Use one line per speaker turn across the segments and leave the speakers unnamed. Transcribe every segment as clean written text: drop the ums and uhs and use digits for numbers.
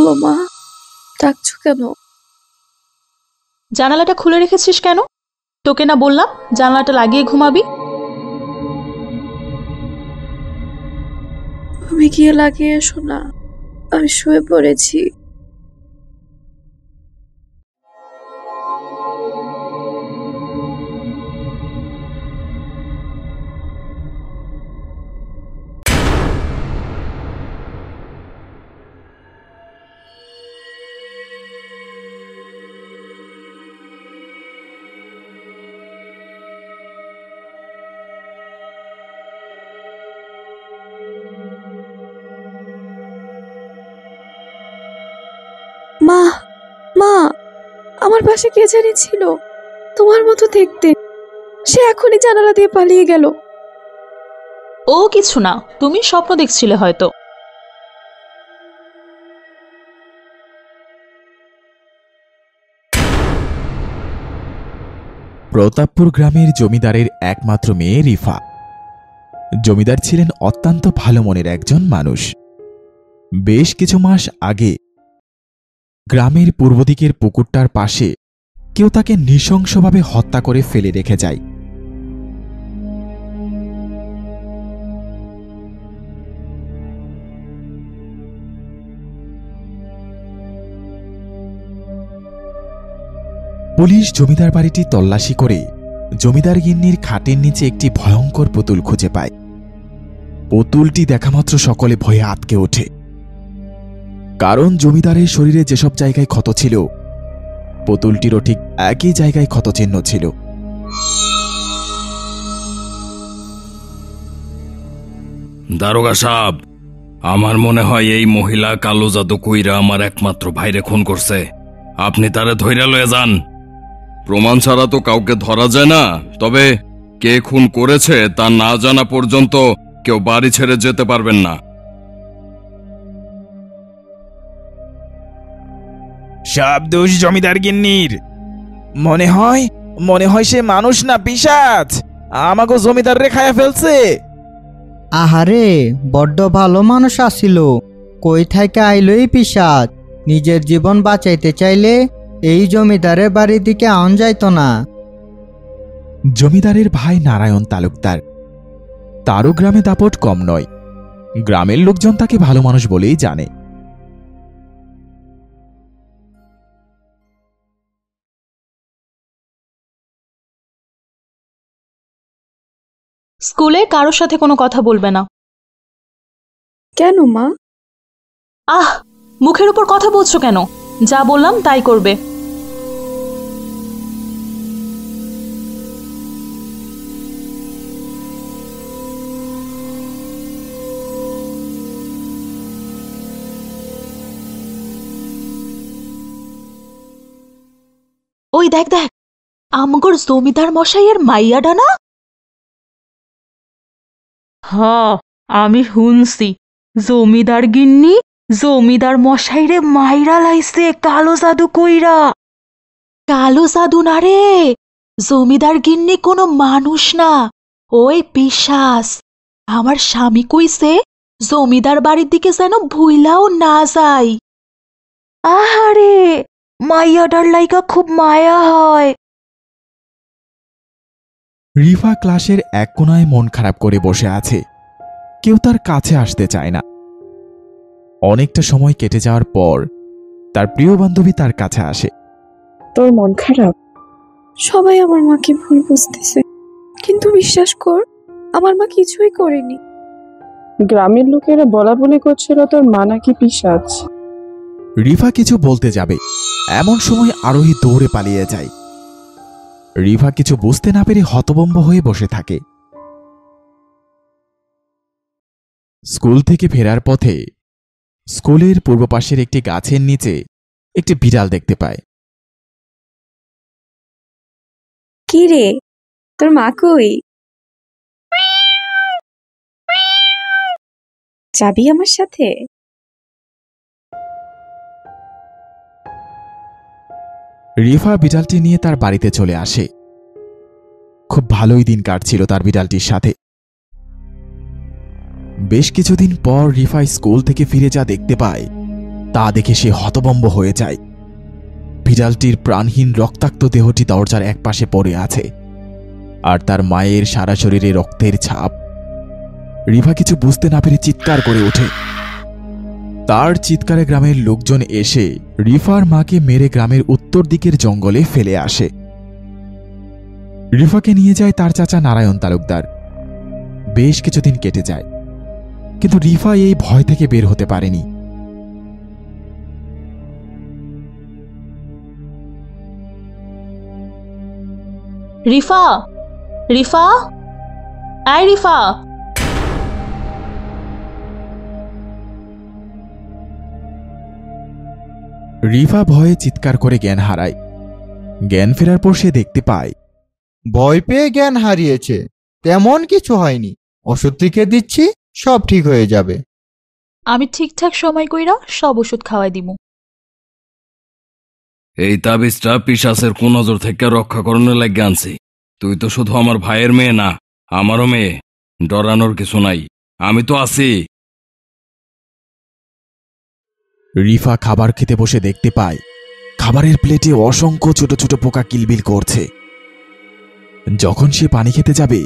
বলো মা, ডাকছো কেন?
জানালাটা খুলে রেখেছিস কেন? তোকে না বললাম জানালাটা লাগিয়ে ঘুমাবি?
তুমি গিয়ে লাগিয়ে এসো না, আমি শুয়ে পড়েছি। মা, মা, আমার পাশে কে জানি ছিল, তোমার মতো দেখতে। সে এখনই জানালা দিয়ে পালিয়ে গেল।
ও কিছু না, তুমি স্বপ্ন দেখছিলে হয়তো।
প্রতাপপুর গ্রামের জমিদারের একমাত্র মেয়ে রিফা। জমিদার ছিলেন অত্যন্ত ভালো মনের একজন মানুষ। বেশ কিছু মাস আগে গ্রামের পূর্ব দিকের পুকুরটার পাশে কেউ তাকে নৃশংসভাবে হত্যা করে ফেলে রেখে যায়। পুলিশ জমিদার বাড়িটি তল্লাশি করে জমিদার গিন্নির খাটের নিচে একটি ভয়ঙ্কর পুতুল খুঁজে পায়। পুতুলটি দেখামাত্র সকলে ভয়ে আঁতকে ওঠে, কারণ জমিদারের শরীরে যেসব জায়গায় ক্ষত ছিল, পুতুলটিরও ঠিক একই জায়গায় ক্ষতচিহ্ন ছিল।
দারোগা সাহেব, আমার মনে হয় এই মহিলা কালো জাদু কইরা আমার একমাত্র ভাইরে খুন করছে। আপনি তারে ধইরা লয়ে যান। প্রমাণ ছাড়া তো কাউকে ধরা যায় না, তবে কে খুন করেছে তা না জানা পর্যন্ত কেউ বাড়ি ছেড়ে যেতে পারবেন না।
সব দোষ জমিদার গিন্নির। মনে হয় সে মানুষ না পিশাচ। আমাকে জমিদার রে খায়া ফেলছে।
আহারে, বড্ড ভালো মানুষ আসিল, কই থেকে আইল এই পিশাচ? নিজের জীবন বাঁচাইতে চাইলে এই জমিদারের বাড়ির দিকে আন যাইতো না।
জমিদারের ভাই নারায়ণ তালুকদার, তারও গ্রামে দাপট কম নয়। গ্রামের লোকজন তাকে ভালো মানুষ বলেই জানে।
স্কুলে কারোর সাথে কোনো কথা বলবে না।
কেন মা?
মুখের উপর কথা বলছো কেন? যা বললাম তাই করবে। ওই দেখ দেখ, আমগর জমিদার মশাইয়ের মাইয়াডা না? হ্যাঁ, আমি শুনছি জমিদার গিন্নি জমিদার মশাইরে মাইরা লাইছে কালো জাদু কইরা। কালো জাদু না রে, জমিদার গিন্নি কোনো মানুষ না, ওই পিশাচ। আমার স্বামী কইছে জমিদার বাড়ির দিকে যেন ভুইলাও না যায়। আহারে, মাইয়াডার লাইগা খুব মায়া হয়।
রিফা ক্লাসের এক কোণায় মন খারাপ করে বসে আছে। কেউ তার কাছে আসতে চায় না। অনেকটা সময় কেটে যাওয়ার পর তার প্রিয় বান্ধবী তার কাছে আসে।
তোর মন খারাপ? সবাই আমার মাকে ভুল বুঝতেছে, কিন্তু বিশ্বাস কর, আমার মা কিছুই করেনি।
গ্রামের লোকেরা বলা বলি করছিল তোর মা নাকি পিশাচ।
রিফা কিছু বলতে যাবে, এমন সময় আরোহী দৌড়ে পালিয়ে যায়। রিফা কিছু বুঝতে না পেরে হতভম্ব হয়ে বসে থাকে। স্কুল থেকে ফেরার পথে স্কুলের পূর্ব পাশের একটি গাছের নিচে একটি বিড়াল দেখতে পায়।
কি রে, তোর মা কই? যাবি আমার সাথে?
রিফা বিড়ালটি নিয়ে তার বাড়িতে চলে আসে। খুব ভালোই দিন কাটছিল তার বিড়ালটির সাথে। বেশ কিছুদিন পর রিফা স্কুল থেকে ফিরে যা দেখতে পায় তা দেখে সে হতভম্ব হয়ে যায়। বিড়ালটির প্রাণহীন রক্তাক্ত দেহটি দরজার একপাশে পড়ে আছে, আর তার মায়ের সারা শরীরে রক্তের ছাপ। রিফা কিছু বুঝতে না পেরে চিৎকার করে ওঠে। তার চিৎকারে গ্রামের লোকজন এসে রিফার মাকে মেরে গ্রামের উত্তর দিকের জঙ্গলে ফেলে আসে। রিফাকে নিয়ে যায় তার চাচা নারায়ণ তালুকদার। বেশ কিছুদিন কেটে যায়, কিন্তু রিফা এই ভয় থেকে বের হতে পারেনি।
রিফা, রিফা, আয় রিফা।
রিফা ভয়ে চিৎকার করে জ্ঞান হারায়। জ্ঞান ফেরার পর সে দেখতে পায়
ভয় পেয়ে জ্ঞান হারিয়েছে, তেমন কিছু হয়নি। ওষুধ লিখে দিচ্ছি, সব ঠিক হয়ে যাবে।
আমি ঠিকঠাক সময় কইরা সব ওষুধ খাওয়াই দিমু।
এই তাবিজটা পিশাচের কুনজর থেকে রক্ষা করানোর লাগে আনছি। তুই তো শুধু আমার ভাইয়ের মেয়ে না, আমারও মেয়ে। ডরানোর কিছু নাই, আমি তো আছি।
রিফা খাবার খেতে বসে দেখতে পায় খাবারের প্লেটে অসংখ্য ছোট ছোট পোকা কিলবিল করছে। যখন সে পানি খেতে যাবে,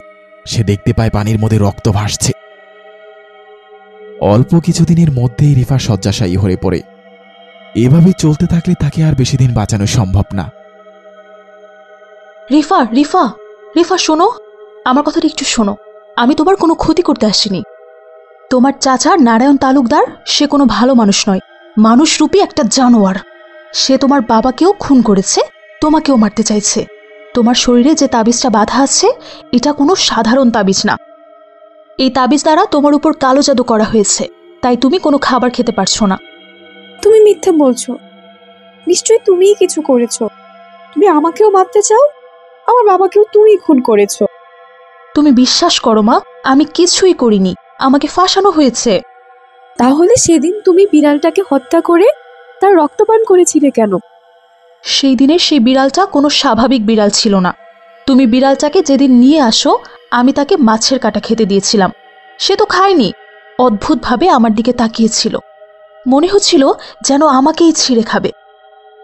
সে দেখতে পায় পানির মধ্যে রক্ত ভাসছে। অল্প কিছুদিনের মধ্যেই রিফা শয্যাশায়ী হয়ে পড়ে। এভাবে চলতে থাকলে তাকে আর বেশি দিন বাঁচানো সম্ভব না।
রিফা, রিফা, রিফা শোনো, আমার কথাটা একটু শোনো। আমি তোমার কোনো ক্ষতি করতে আসিনি। তোমার চাচা নারায়ণ তালুকদার সে কোনো ভালো মানুষ নয়, মানুষরূপী একটা জানোয়ার। সে তোমার বাবাকেও খুন করেছে, তোমাকেও মারতে চাইছে। তোমার শরীরে যে তাবিজটা বাঁধা আছে, এটা কোনো সাধারণ তাবিজ না। এই তাবিজ দ্বারা তোমার উপর কালো জাদু করা হয়েছে, তাই তুমি কোনো খাবার খেতে পারছো না।
তুমি মিথ্যে বলছো। নিশ্চয়ই তুমিই কিছু করেছো। তুমি আমাকেও মারতে চাও, আমার বাবাকেও তুমি খুন করেছো।
তুমি বিশ্বাস করো মা, আমি কিছুই করিনি, আমাকে ফাঁসানো হয়েছে।
তাহলে সেদিন তুমি বিড়ালটাকে হত্যা করে তার রক্তপান করেছিলে কেন?
সেই দিনের সেই বিড়ালটা কোনো স্বাভাবিক বিড়াল ছিল না। তুমি বিড়ালটাকে যেদিন নিয়ে আসো, আমি তাকে মাছের কাঁটা খেতে দিয়েছিলাম। সে তো খায়নি, অদ্ভুতভাবে আমার দিকে তাকিয়েছিল। মনে হচ্ছিল যেন আমাকেই ছিঁড়ে খাবে।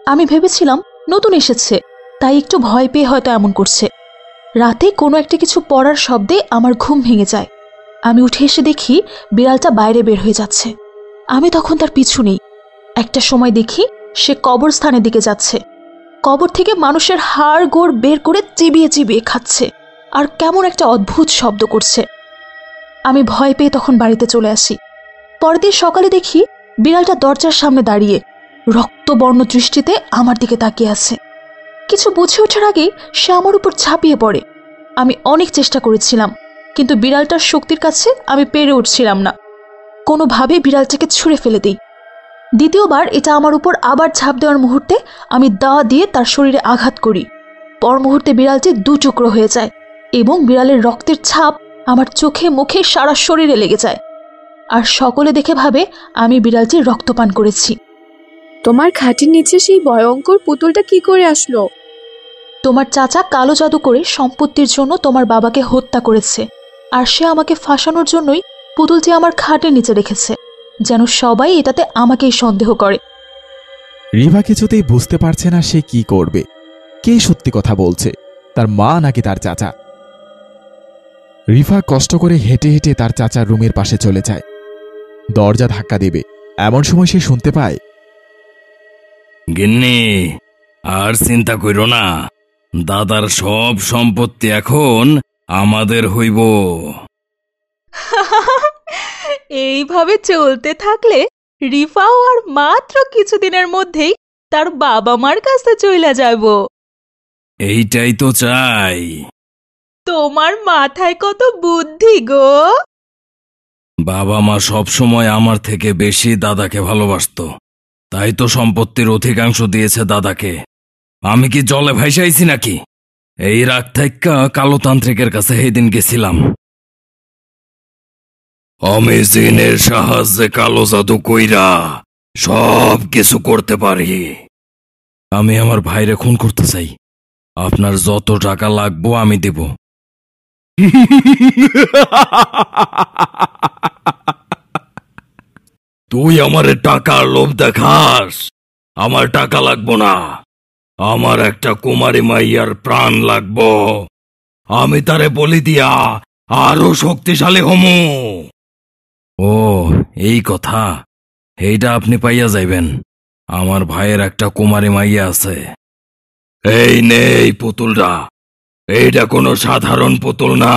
আমি ভেবেছিলাম নতুন এসেছে, তাই একটু ভয় পেয়ে হয়তো এমন করছে। রাতে কোনো একটা কিছু পড়ার শব্দে আমার ঘুম ভেঙে যায়। আমি উঠে এসে দেখি বিড়ালটা বাইরে বের হয়ে যাচ্ছে। আমি তখন তার পিছু নেই। একটা সময় দেখি সে কবরস্থানের দিকে যাচ্ছে। কবর থেকে মানুষের হাড় গোড় বের করে চিবিয়ে চিবিয়ে খাচ্ছে, আর কেমন একটা অদ্ভুত শব্দ করছে। আমি ভয় পেয়ে তখন বাড়িতে চলে আসি। পরের দিন সকালে দেখি বিড়ালটা দরজার সামনে দাঁড়িয়ে রক্তবর্ণ দৃষ্টিতে আমার দিকে তাকিয়ে আছে। কিছু বুঝে ওঠার আগেই সে আমার উপর ঝাঁপিয়ে পড়ে। আমি অনেক চেষ্টা করেছিলাম, কিন্তু বিড়ালটার শক্তির কাছে আমি পেরে উঠছিলাম না। কোনোভাবে বিড়ালটাকে ছুঁড়ে ফেলে দিই। দ্বিতীয়বার এটা আমার উপর আবার ঝাঁপ দেওয়ার মুহূর্তে আমি দা দিয়ে তার শরীরে আঘাত করি। পর মুহূর্তে বিড়ালটি দু টুকরো হয়ে যায় এবং বিড়ালের রক্তের ছাপ আমার চোখে মুখে সারা শরীরে লেগে যায়। আর সকলে দেখে ভাবে আমি বিড়ালটির রক্তপান করেছি।
তোমার খাটের নিচে সেই ভয়ঙ্কর পুতুলটা কি করে আসলো?
তোমার চাচা কালো জাদু করে সম্পত্তির জন্য তোমার বাবাকে হত্যা করেছে, আর সে আমাকে ফাঁসানোর জন্যই পুতুলটি আমার খাটের নিচে রেখেছে, যেন সবাই এটাতে আমাকেই সন্দেহ করে।
রিভা কিছুতেই বুঝতে পারছে না সে কি করবে। কে সত্যি কথা বলছে, তার মা নাকি তার চাচা? রিফা কষ্ট করে হেঁটে হেঁটে তার চাচার রুমের পাশে চলে যায়। দরজা ধাক্কা দেবে এমন সময় সে শুনতে পায়,
গিন্নি, আর চিন্তা কইরো না, দাদার সব সম্পত্তি এখন আমাদের হইব।
এইভাবে চলতে থাকলে রিফাও আর মাত্র কিছুদিনের মধ্যেই তার বাবা মার কাছে চলে যাব।
এইটাই তো চাই।
তোমার মাথায় কত বুদ্ধি গো!
বাবা মা সব সময় আমার থেকে বেশি দাদাকে ভালোবাসতো, তাই তো সম্পত্তির অধিকাংশ দিয়েছে দাদাকে। আমি কি জলে ভাইসাইছি নাকি? এই রাগ থাইক্কা কালোতান্ত্রিকের কাছে সেদিন গেছিলাম। আমি জিনের সাহায্যে কালো জাদু কইরা সব কিছু করতে পারি। আমি আমার ভাইরে খুন করতে চাই। আপনার যত টাকা লাগবো আমি দেব। তুই আমারে টাকার লোভ দেখাস? আমার টাকা লাগবো না, আমার একটা কুমারী মাইয়ার প্রাণ লাগবো। আমি তারে বলি দিয়া আরো শক্তিশালী হমু। ও এই কথা, এইটা আপনি পাইয়া যাইবেন। আমার ভাইয়ের একটা কুমারী মাইয়া আছে। এই নে এই পুতুলটা, এইটা কোনো সাধারণ পুতুল না।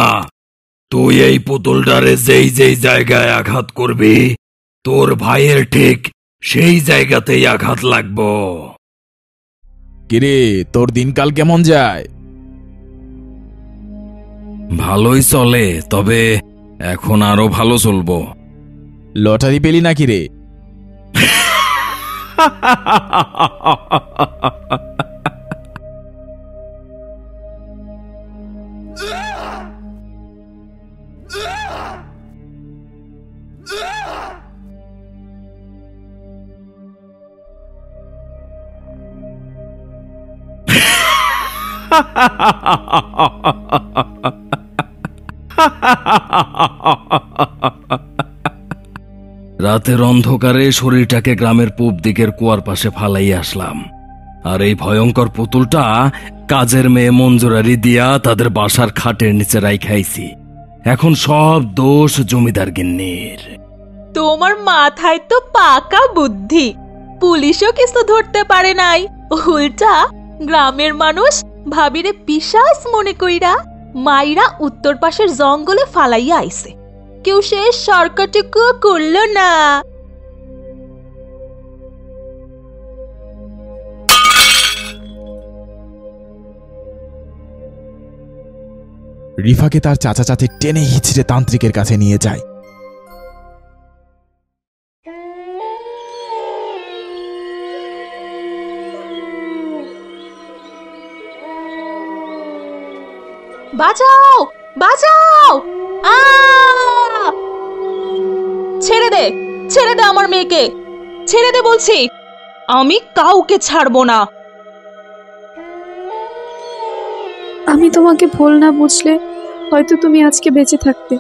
তুই এই পুতুলটারে যেই যেই জায়গায় আঘাত করবি, তোর ভাইয়ের ঠিক সেই জায়গাতেই আঘাত লাগবো।
কিরে, তোর দিনকাল কেমন যায়?
ভালোই চলে, তবে এখন আরো ভালো চলবো।
লটারি পেলি নাকি রে?
রাতের অন্ধকারে শরীরটাকে গ্রামের পূব দিকের কুয়ার পাশে ফালাই আসলাম, আর এই ভয়ঙ্কর পুতুলটা কাজের মেয়ে মঞ্জুরারি দিয়া তাদের বাসার খাটের নিচে রাইখাইছি। এখন সব দোষ জমিদার গিন্নির।
তোমার মাথায় তো পাকা বুদ্ধি, পুলিশও কিছু ধরতে পারে নাই। উল্টা গ্রামের মানুষ ভাবিরে পিশাচ মনে কইরা মাইরা উত্তর পাশের জঙ্গলে ফালাইয়া আইছে। কেউ সে সরকারটুকু করল না।
রিফাকে তার চাচা চাচি টেনে হিচড়ে তান্ত্রিকের কাছে নিয়ে যায়।
বাঁচাও, বাঁচাও! ছেড়ে দে, ছেড়ে দে আমার মেয়েকে, ছেড়ে দে বলছি। আমি কাউকে ছাড়বো না।
আমি তোমাকে ভুল না বুঝলে হয়তো তুমি আজকে বেঁচে থাকতে।